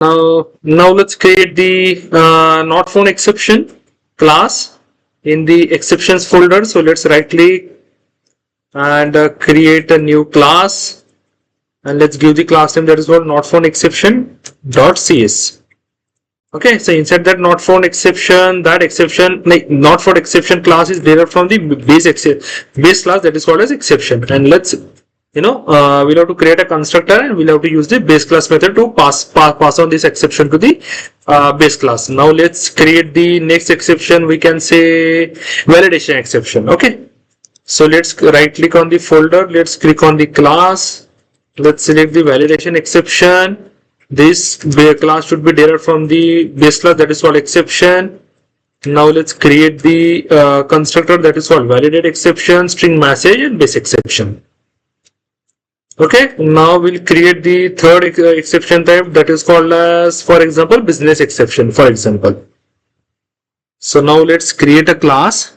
Now let's create the not found exception class in the exceptions folder. So let's right click and create a new class, and let's give the class name that is called not found exception .cs. Okay, so inside that not found exception, that exception like not found exception class is derived from the base class that is called as exception. And let's we'll have to create a constructor, and we'll have to use the base class method to pass on this exception to the base class. Now let's create the next exception. We can say validation exception. Okay, so let's right click on the folder, let's click on the class, let's select the validation exception. This class should be derived from the base class that is called exception. Now let's create the constructor that is called validate exception, string message, and base exception. Okay, now we'll create the third exception type that is called as, for example, business exception, for example. So now let's create a class.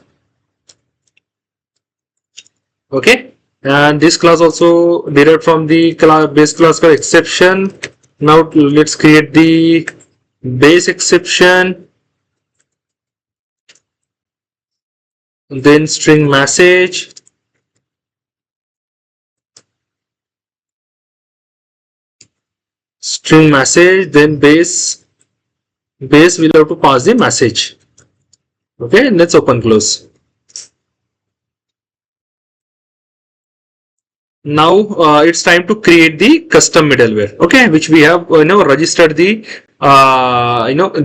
Okay, and this class also derived from the base class called exception. Now let's create the base exception, then string message, then base will have to pass the message. Okay, let's open close. Now it's time to create the custom middleware, okay, which we have registered the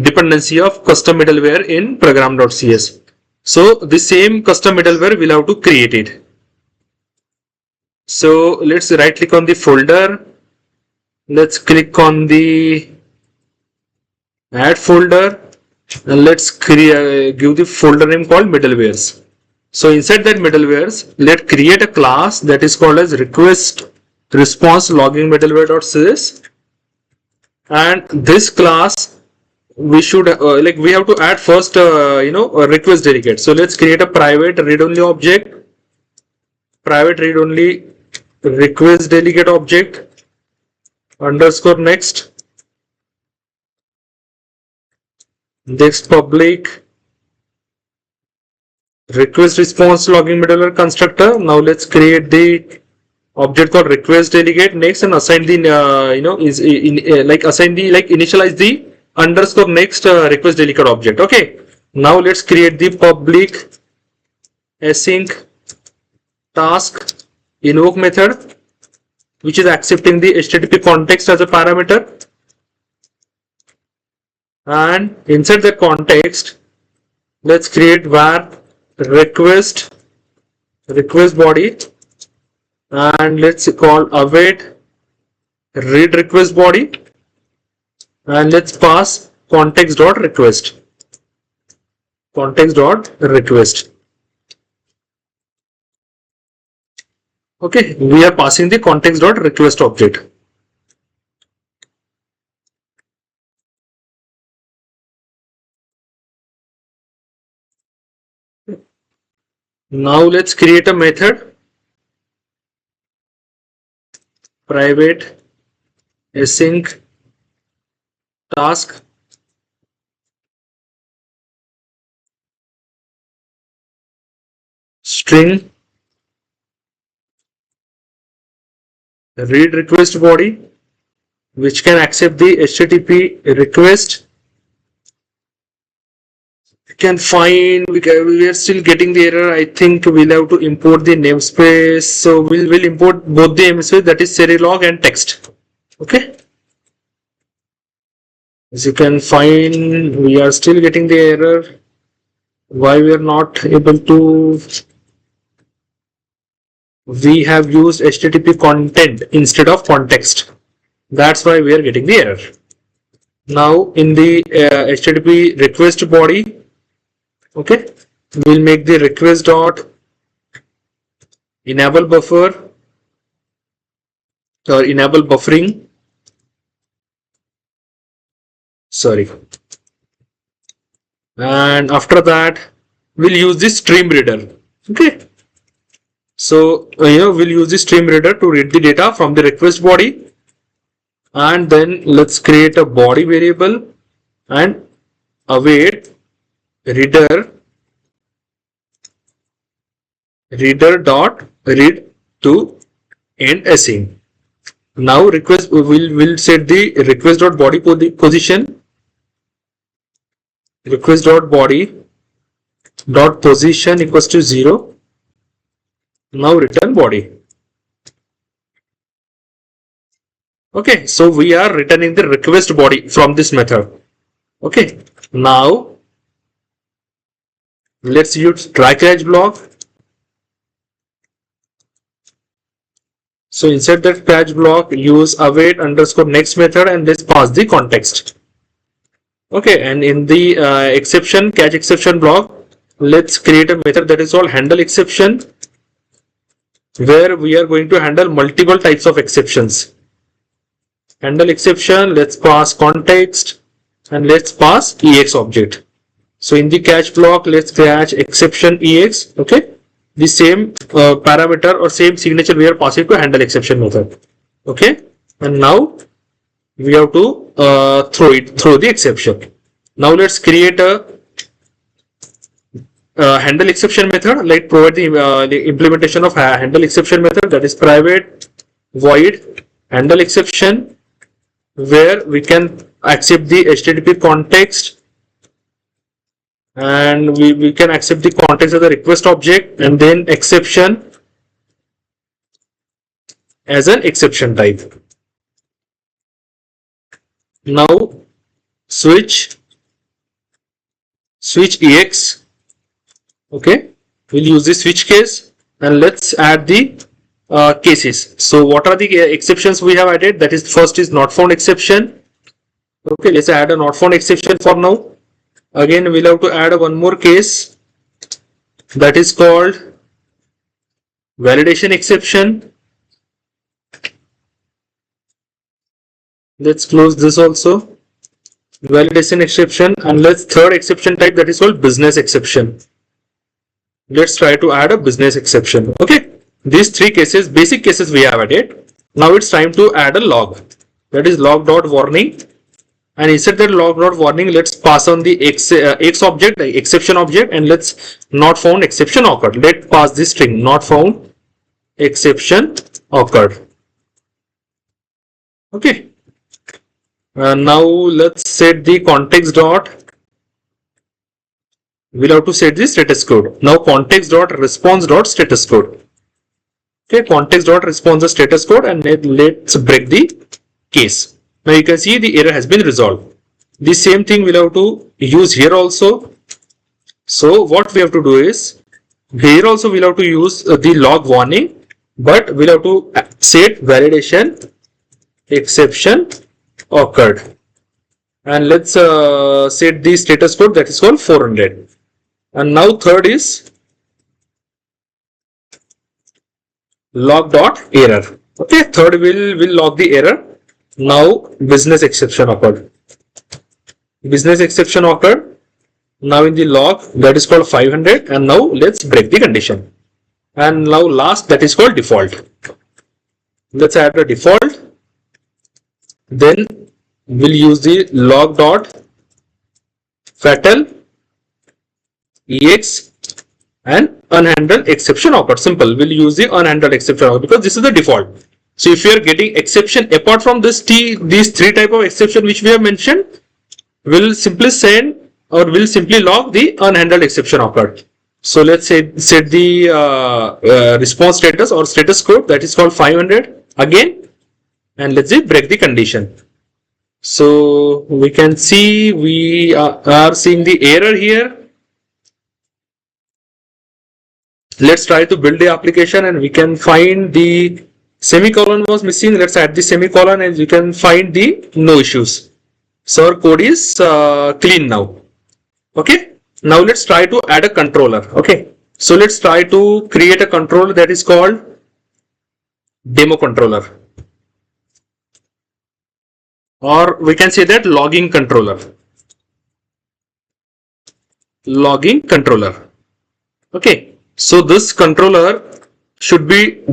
dependency of custom middleware in program.cs. So the same custom middleware we'll have to create it. So let's right click on the folder, let's click on the add folder, and let's give the folder name called middlewares. So inside that middlewares, let's create a class that is called as request response logging middleware.cs, and this class we should we have to add first a request delegate. So let's create a private read-only object, private read-only request delegate object underscore next public request response logging middleware constructor. Now let's create the object called request delegate next, and assign the initialize the underscore next request delegate object. Okay, now let's create the public async task invoke method, which is accepting the HTTP context as a parameter, and inside the context let's create var request body, and let's call await read request body, and let's pass context.request. Okay, we are passing the context.request object. Now let's create a method, private async task string read request body, which can accept the HTTP request. Can find we are still getting the error. I think we'll have to import the namespace. So we'll import both the namespace, that is Serilog and text. Okay, as you can find, we are still getting the error. Why we are not able to? We have used HTTP content instead of context. That's why we are getting the error. Now in the HTTP request body, okay, we'll make the request dot enable buffer or enable buffering. Sorry. And after that, we'll use the stream reader. Okay. So we'll use the stream reader to read the data from the request body. and then let's create a body variable and await reader dot read to end async. Now request will set the request dot body position, request dot body dot position equals to 0. Now return body. Okay, so we are returning the request body from this method. Okay, now let's use try catch block. So inside that catch block, use await underscore next method and let's pass the context. Okay, and in the catch exception block, let's create a method that is called handle exception, where we are going to handle multiple types of exceptions. Handle exception, let's pass context and let's pass ex object. So in the catch block, let's catch exception ex. Okay, the same parameter or same signature we are passing to handle exception method. Okay, and now we have to throw the exception. Now let's create a handle exception method. Like provide the implementation of handle exception method, that is private void handle exception, where we can accept the HTTP context and we can accept the context of the request object and then exception as an exception type. Now switch ex. Okay, we'll use the switch case and let's add the cases. So what are the exceptions we have added? That is, first is not found exception. Okay, let's add a not found exception for now. Again, we'll have to add one more case that is called validation exception. Let's close this also. Validation exception, and let's third exception type, that is called business exception. Let's try to add a business exception. Okay, these three cases, basic cases we have added. Now it's time to add a log, that is log dot warning. And inside that log dot warning, let's pass on the X object, the exception object, and let's not found exception occurred. Let's pass this string not found exception occurred. Okay. Now let's set the context dot. We'll have to set the status code. Now context dot response dot status code. Okay, context dot response the status code, and let's break the case. Now you can see the error has been resolved. The same thing we'll have to use here also. So what we have to do is, here also we'll have to use the log warning, but we'll have to set validation exception occurred. And let's set the status code, that is called 400. And now third is log dot error. Okay, third will log the error. Now business exception occurred. Business exception occurred. Now in the log, that is called 500, and now let's break the condition. And now last, that is called default. Let's add a default. Then we'll use the log dot fatal ex and unhandled exception occurred. Simple. We'll use the unhandled exception occurred because this is the default. So if you are getting exception apart from these three type of exception which we have mentioned, we'll simply send or we'll simply log the unhandled exception occurred. So let's say set the response status or status code, that is called 500 again, and let's say break the condition. So we can see we are seeing the error here. Let's try to build the application, and we can find the semicolon was missing. Let's add the semicolon, and you can find the no issues. So our code is clean now. Okay. Now let's try to add a controller. Okay. So let's try to create a controller that is called demo controller, or we can say that logging controller. Logging controller. Okay. So this controller should be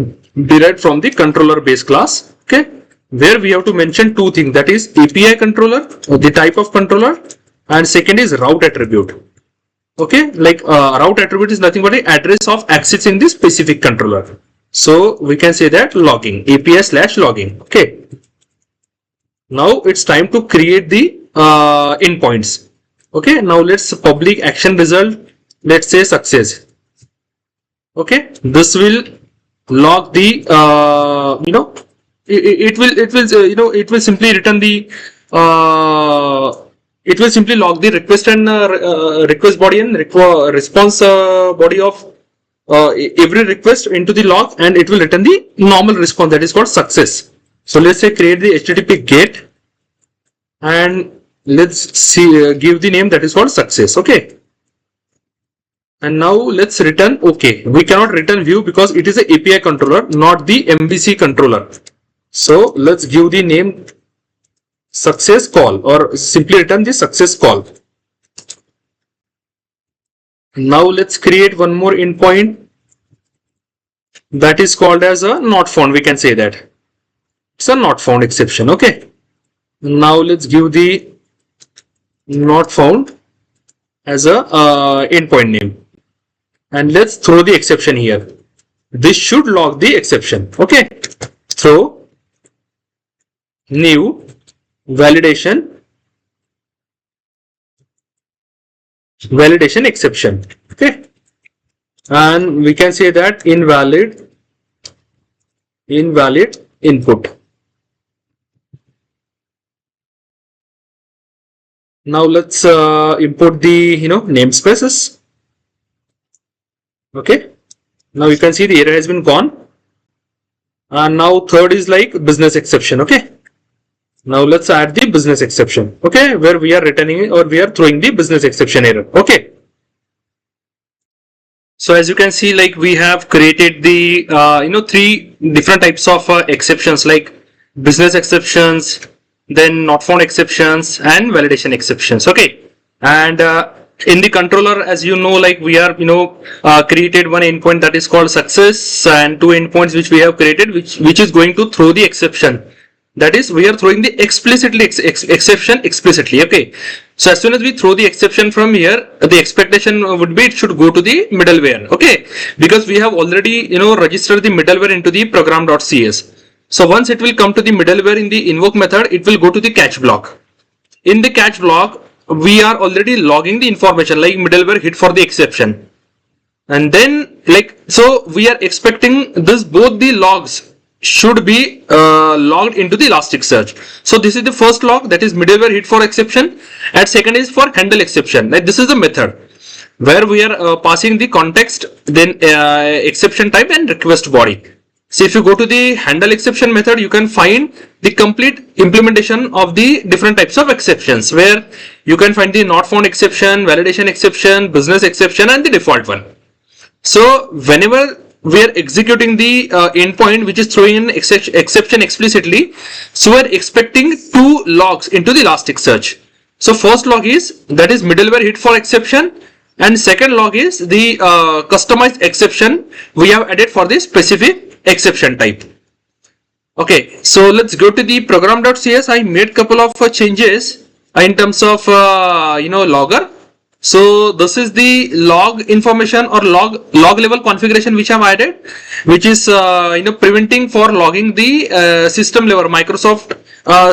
derived from the controller base class. Okay. where we have to mention two things, that is API controller, the type of controller, and second is route attribute. Okay, like route attribute is nothing but the address of accessing the specific controller. So we can say that logging, API/logging. Okay. Now it's time to create the endpoints. Okay, now let's public action result. Let's say success. Okay, this will log the it will simply return the it will simply log the request and request body and response body of every request into the log, and it will return the normal response, that is called success. So let's say create the HTTP GET, and let's see give the name that is called success. Okay, and now let's return OK. We cannot return view because it is a API controller, not the MVC controller. So let's give the name success call, or simply return the success call. Now let's create one more endpoint that is called as a not found. We can say that it's a not found exception. Okay, now let's give the not found as a endpoint name, and let's throw the exception here. This should log the exception. Okay, throw new validation exception. Okay, and we can say that invalid input. Now let's import the namespaces. Okay, now you can see the error has been gone, and now third is like business exception. Okay, now let's add the business exception. Okay, where we are returning or we are throwing the business exception error. Okay, so as you can see, like we have created the three different types of exceptions, like business exceptions, then not found exceptions, and validation exceptions. Okay, and in the controller, as you know, like we are created one endpoint that is called success, and two endpoints which we have created which is going to throw the exception. That is, we are throwing the exception explicitly. Okay, so as soon as we throw the exception from here, the expectation would be it should go to the middleware. Okay, because we have already registered the middleware into the program.cs. So once it will come to the middleware in the invoke method, it will go to the catch block. In the catch block, we are already logging the information like middleware hit for the exception, and then so we are expecting this both the logs should be logged into the ElasticSearch. So this is the first log, that is middleware hit for exception, and second is for handle exception. Like this is the method where we are passing the context, then exception type and request body. So if you go to the handle exception method, you can find the complete implementation of the different types of exceptions, where you can find the not found exception, validation exception, business exception, and the default one. So whenever we are executing the endpoint which is throwing in exception explicitly, so we are expecting two logs into the ElasticSearch. So first log is that is middleware hit for exception, and second log is the customized exception we have added for the specific exception type. Okay, so let's go to the program.cs. I made couple of changes in terms of logger. So this is the log information or log level configuration which I have added, which is preventing for logging the system level Microsoft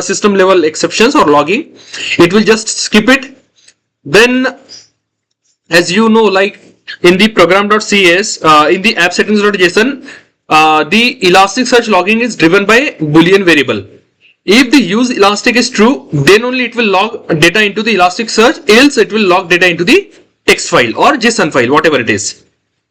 system level exceptions or logging. It will just skip it. Then, as you know, like in the program.cs in the app settings.json, the Elasticsearch logging is driven by Boolean variable. If the use elastic is true, then only it will log data into the Elasticsearch, else it will log data into the text file or JSON file, whatever it is.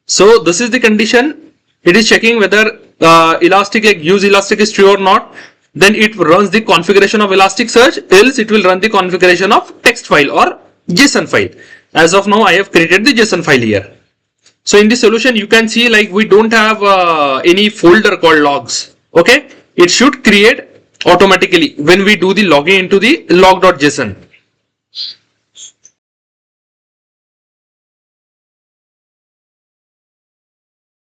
So this is the condition. It is checking whether use elastic is true or not. Then it runs the configuration of Elasticsearch, else it will run the configuration of text file or JSON file. As of now, I have created the JSON file here. So in the solution, you can see like we don't have any folder called logs. Okay, it should create automatically when we do the logging into the log.json.